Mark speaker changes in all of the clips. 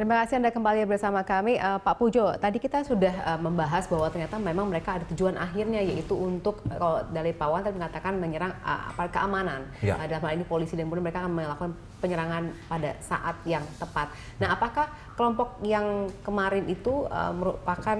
Speaker 1: Terima kasih Anda kembali bersama kami. Pak Pujo, tadi kita sudah membahas bahwa ternyata memang mereka ada tujuan akhirnya, yaitu untuk, kalau dari Pak Wan tadi mengatakan menyerang aparat keamanan.
Speaker 2: Ya.
Speaker 1: Dalam hal ini polisi, dan kemudian mereka akan melakukan penyerangan pada saat yang tepat. Nah, apakah kelompok yang kemarin itu merupakan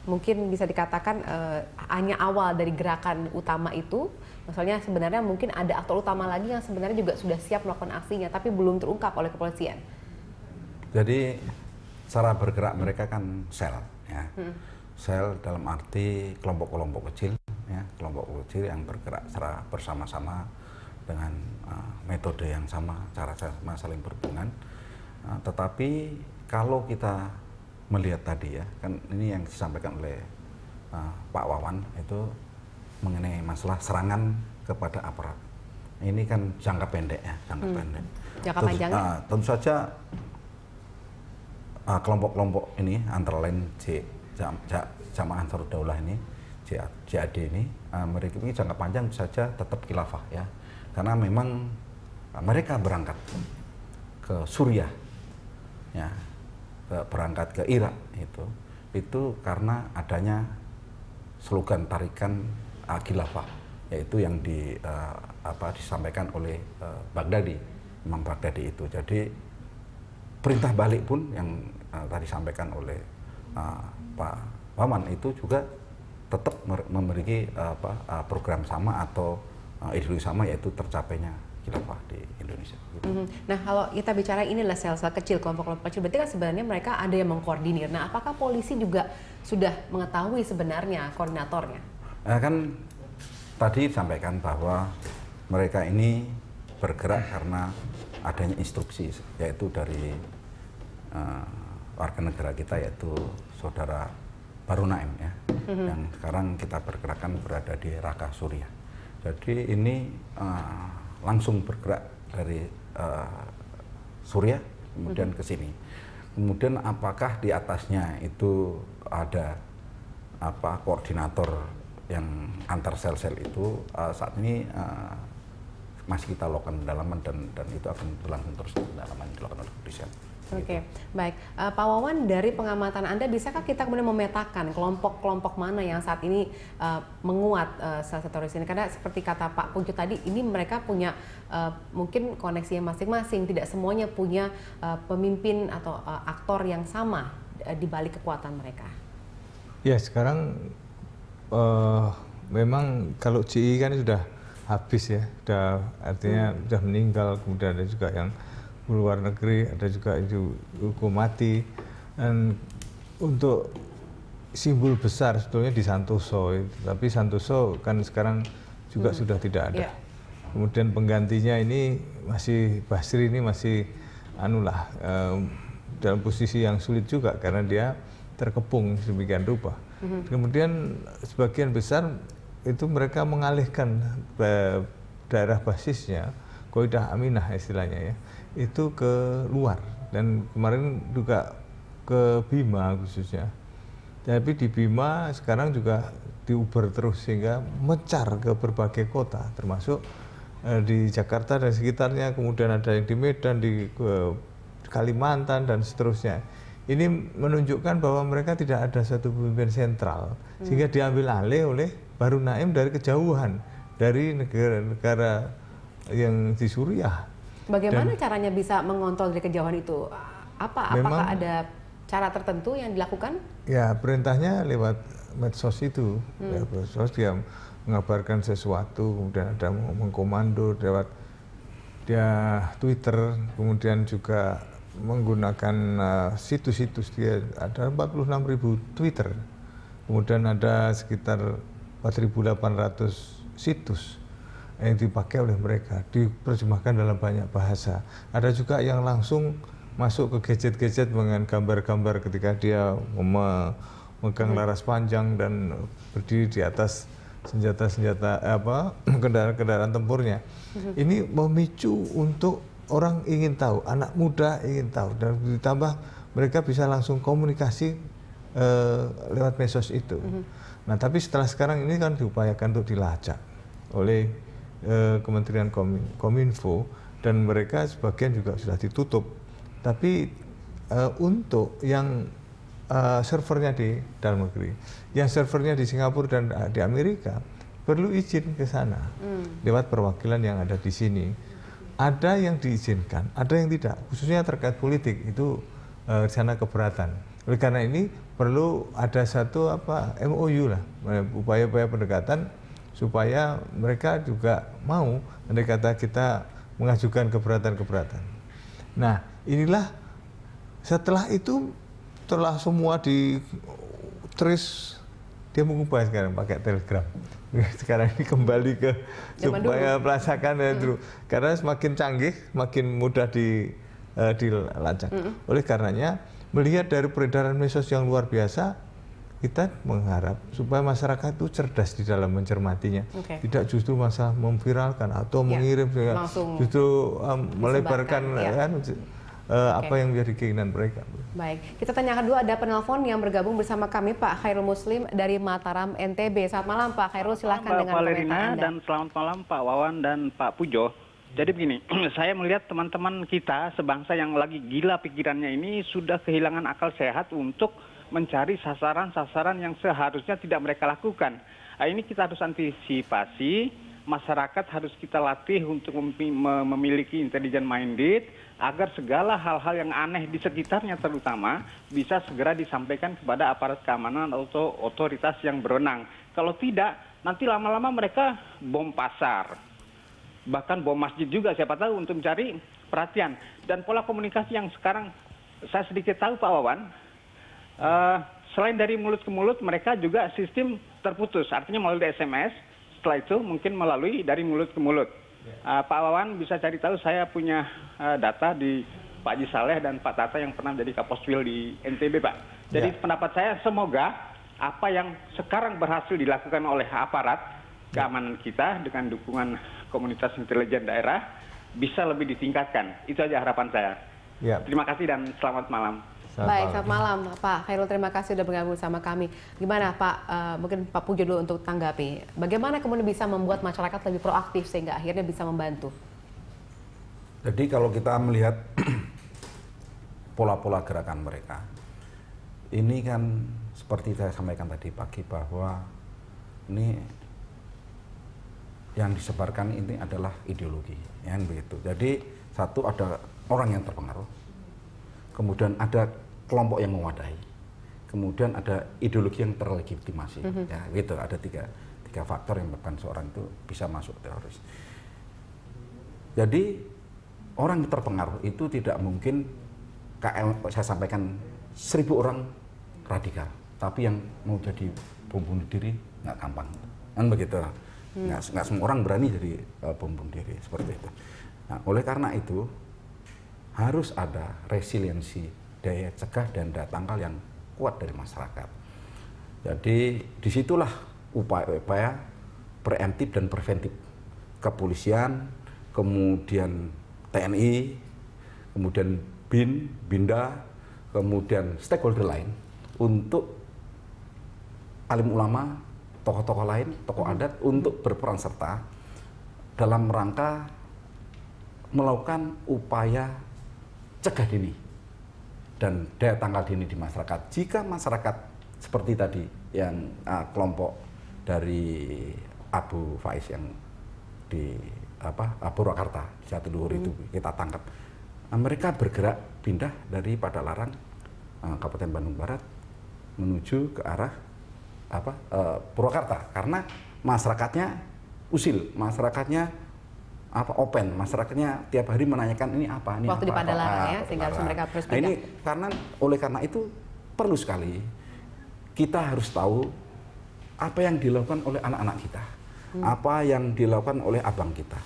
Speaker 1: mungkin bisa dikatakan hanya awal dari gerakan utama itu? Misalnya sebenarnya mungkin ada aktor utama lagi yang sebenarnya juga sudah siap melakukan aksinya, tapi belum terungkap oleh kepolisian.
Speaker 2: Jadi cara bergerak mereka kan sel, ya. Sel dalam arti kelompok-kelompok kecil, ya, kelompok kecil yang bergerak secara bersama-sama dengan metode yang sama, cara sama, saling berhubungan. Tetapi kalau kita melihat tadi, ya, kan ini yang disampaikan oleh Pak Wawan itu mengenai masalah serangan kepada aparat. Ini kan jangka pendek, ya, jangka pendek.
Speaker 1: Jangka panjangnya?
Speaker 2: Tentu saja kelompok-kelompok ini antara lain Jamaah Ansarud Daulah ini, JAD ini, mereka ini jangka panjang saja tetap khilafah, ya, karena memang mereka berangkat ke Suriah, ya, berangkat ke Irak itu karena adanya slogan tarikan khilafah, yaitu yang disampaikan oleh Baghdadi, Imam Baghdadi itu. Jadi perintah balik pun yang tadi sampaikan oleh Pak Wawan itu juga tetap memiliki program sama atau ideologi sama, yaitu tercapainya khilafah di Indonesia.
Speaker 1: Nah, kalau kita bicara inilah sel-sel kecil, kelompok-kelompok kecil, berarti kan sebenarnya mereka ada yang mengkoordinir. Nah, apakah polisi juga sudah mengetahui sebenarnya koordinatornya?
Speaker 2: Kan tadi disampaikan bahwa mereka ini bergerak karena adanya instruksi, yaitu dari warga negara kita, yaitu saudara Baru Naim, ya, yang sekarang kita perkirakan berada di Raqqa, Suriah. Jadi ini langsung bergerak dari Suriah kemudian ke sini. Kemudian apakah di atasnya itu ada koordinator yang antar sel-sel itu, saat ini masih kita lakukan pendalaman dan itu akan berlangsung terus pendalaman dilakukan oleh kepolisian.
Speaker 1: Oke, baik. Pak Wawan, dari pengamatan Anda, bisakah kita kemudian memetakan kelompok-kelompok mana yang saat ini menguat sel-sel teroris ini? Karena seperti kata Pak Pujo tadi, ini mereka punya mungkin koneksi masing-masing, tidak semuanya punya pemimpin atau aktor yang sama di balik kekuatan mereka.
Speaker 3: Ya, sekarang memang kalau GI kan sudah habis, ya, sudah artinya sudah meninggal, kemudian ada juga yang luar negeri, ada juga itu hukum mati. Dan untuk simbol besar sebetulnya di Santoso, tapi Santoso kan sekarang juga sudah tidak ada. Kemudian penggantinya ini masih Basri, ini masih dalam posisi yang sulit juga karena dia terkepung sedemikian rupa. Kemudian sebagian besar itu mereka mengalihkan daerah basisnya, Qoidah Aminah istilahnya, ya, itu ke luar, dan kemarin juga ke Bima khususnya. Tapi di Bima sekarang juga diuber terus sehingga mencar ke berbagai kota, termasuk di Jakarta dan sekitarnya, kemudian ada yang di Medan, di Kalimantan dan seterusnya. Ini menunjukkan bahwa mereka tidak ada satu pemimpin sentral, sehingga diambil alih oleh Baru Naim dari kejauhan, dari negara-negara yang di Suriah.
Speaker 1: Bagaimana caranya bisa mengontrol dari kejauhan itu? Apakah ada cara tertentu yang dilakukan? Ya,
Speaker 3: perintahnya lewat medsos itu. Ya, medsos dia mengabarkan sesuatu, kemudian ada mengkomando lewat dia Twitter, kemudian juga menggunakan situs-situs. Dia ada 46.000 Twitter, kemudian ada sekitar 4.800 situs yang dipakai oleh mereka, diterjemahkan dalam banyak bahasa. Ada juga yang langsung masuk ke gadget-gadget dengan gambar-gambar ketika dia memegang laras panjang dan berdiri di atas senjata-senjata kendaraan-kendaraan tempurnya. Ini memicu untuk orang ingin tahu, anak muda ingin tahu, dan ditambah mereka bisa langsung komunikasi lewat medsos itu. Nah, tapi setelah sekarang ini kan diupayakan untuk dilacak oleh Kementerian Kominfo, dan mereka sebagian juga sudah ditutup. Tapi untuk yang servernya di dalam negeri, yang servernya di Singapura dan di Amerika perlu izin ke sana lewat perwakilan yang ada di sini. Ada yang diizinkan, ada yang tidak, khususnya terkait politik itu di sana keberatan. Oleh karena ini perlu ada satu MOU lah, upaya-upaya pendekatan supaya mereka juga mau, andai kata kita mengajukan keberatan-keberatan. Nah, inilah setelah itu, setelah semua di trace, dia mengubah sekarang pakai Telegram. Sekarang ini kembali ke supaya pelacakan itu, karena semakin canggih, makin mudah dilacak. Oleh karenanya, melihat dari peredaran medsos yang luar biasa, kita mengharap supaya masyarakat itu cerdas di dalam mencermatinya, tidak justru masalah memviralkan atau mengirim, justru melebarkan apa yang menjadi keinginan mereka.
Speaker 1: Baik, kita tanyakan dulu, ada penelpon yang bergabung bersama kami, Pak Khairul Muslim dari Mataram, NTB. Selamat malam Pak Khairul, silahkan dengan komentar Anda.
Speaker 4: Dan selamat malam Pak Wawan dan Pak Pujo. Jadi begini, saya melihat teman-teman kita sebangsa yang lagi gila pikirannya ini sudah kehilangan akal sehat untuk mencari sasaran-sasaran yang seharusnya tidak mereka lakukan. Nah, ini kita harus antisipasi, masyarakat harus kita latih untuk memiliki intelligent minded, agar segala hal-hal yang aneh di sekitarnya terutama bisa segera disampaikan kepada aparat keamanan atau otoritas yang berwenang. Kalau tidak, nanti lama-lama mereka bom pasar, bahkan bom masjid juga, siapa tahu, untuk mencari perhatian. Dan pola komunikasi yang sekarang saya sedikit tahu Pak Wawan, selain dari mulut ke mulut, mereka juga sistem terputus, artinya melalui SMS, setelah itu mungkin melalui dari mulut ke mulut. Pak Wawan bisa cari tahu, saya punya data di Pak Haji Saleh dan Pak Tata yang pernah jadi Kapolswil di NTB, Pak. Jadi pendapat saya, semoga apa yang sekarang berhasil dilakukan oleh aparat keamanan kita dengan dukungan komunitas intelijen daerah bisa lebih ditingkatkan. Itu aja harapan saya. Terima kasih dan selamat malam.
Speaker 1: Baik, selamat malam Pak Khairul, terima kasih sudah bergabung bersama kami. Gimana Pak, mungkin Pak Pujo dulu untuk tanggapi, bagaimana kemudian bisa membuat masyarakat lebih proaktif sehingga akhirnya bisa membantu?
Speaker 2: Jadi kalau kita melihat pola-pola gerakan mereka, ini kan seperti saya sampaikan tadi pagi bahwa ini yang disebarkan ini adalah ideologi, ya begitu. Jadi satu, ada orang yang terpengaruh, kemudian ada kelompok yang mewadahi, kemudian ada ideologi yang terlegitimasi, ya gitu. Ada tiga faktor yang menyebabkan seorang itu bisa masuk teroris. Jadi orang yang terpengaruh itu tidak mungkin, saya sampaikan 1000 orang radikal, tapi yang mau jadi bom bunuh diri nggak gampang, kan begitu. Nggak semua orang berani jadi bom bunuh diri seperti itu. Nah, oleh karena itu harus ada resiliensi, daya cegah dan daya tangkal yang kuat dari masyarakat. Jadi disitulah upaya-upaya preemptif dan preventif kepolisian, kemudian TNI, kemudian BIN, BINDA, kemudian stakeholder lain untuk alim ulama, tokoh-tokoh lain, tokoh adat untuk berperan serta dalam rangka melakukan upaya cegah dini dan daya tangkal dini di masyarakat. Jika masyarakat seperti tadi yang kelompok dari Abu Faiz yang di Purwakarta di Jatiluhur itu kita tangkap, mereka bergerak pindah dari Padalarang, Kabupaten Bandung Barat menuju ke arah Purwakarta karena masyarakatnya usil, masyarakatnya open, masyarakatnya tiap hari menanyakan ini apa, ini
Speaker 1: waktu
Speaker 2: apa,
Speaker 1: di Padalarang ya, sehingga harus mereka terus pindah.
Speaker 2: Nah, ini oleh karena itu perlu sekali kita harus tahu apa yang dilakukan oleh anak-anak kita, apa yang dilakukan oleh abang kita,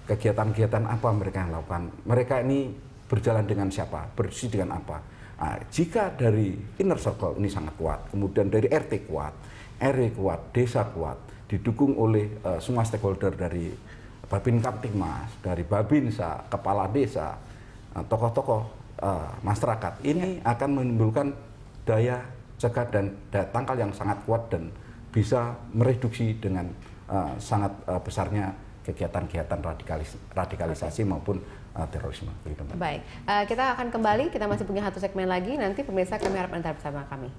Speaker 2: kegiatan-kegiatan apa mereka yang lakukan, mereka ini berjalan dengan siapa, bersih dengan apa. Nah, jika dari inner circle ini sangat kuat, kemudian dari RT kuat, RW kuat, desa kuat, didukung oleh semua stakeholder dari Babin Kamtibmas, dari Babinsa, kepala desa, tokoh-tokoh masyarakat, ini akan menimbulkan daya cegah dan daya tangkal yang sangat kuat dan bisa mereduksi dengan sangat besarnya kegiatan-kegiatan radikalisasi maupun terorisme. Begitu, Mbak.
Speaker 1: Baik, kita akan kembali, kita masih punya satu segmen lagi, nanti pemirsa kami harap Anda bersama kami.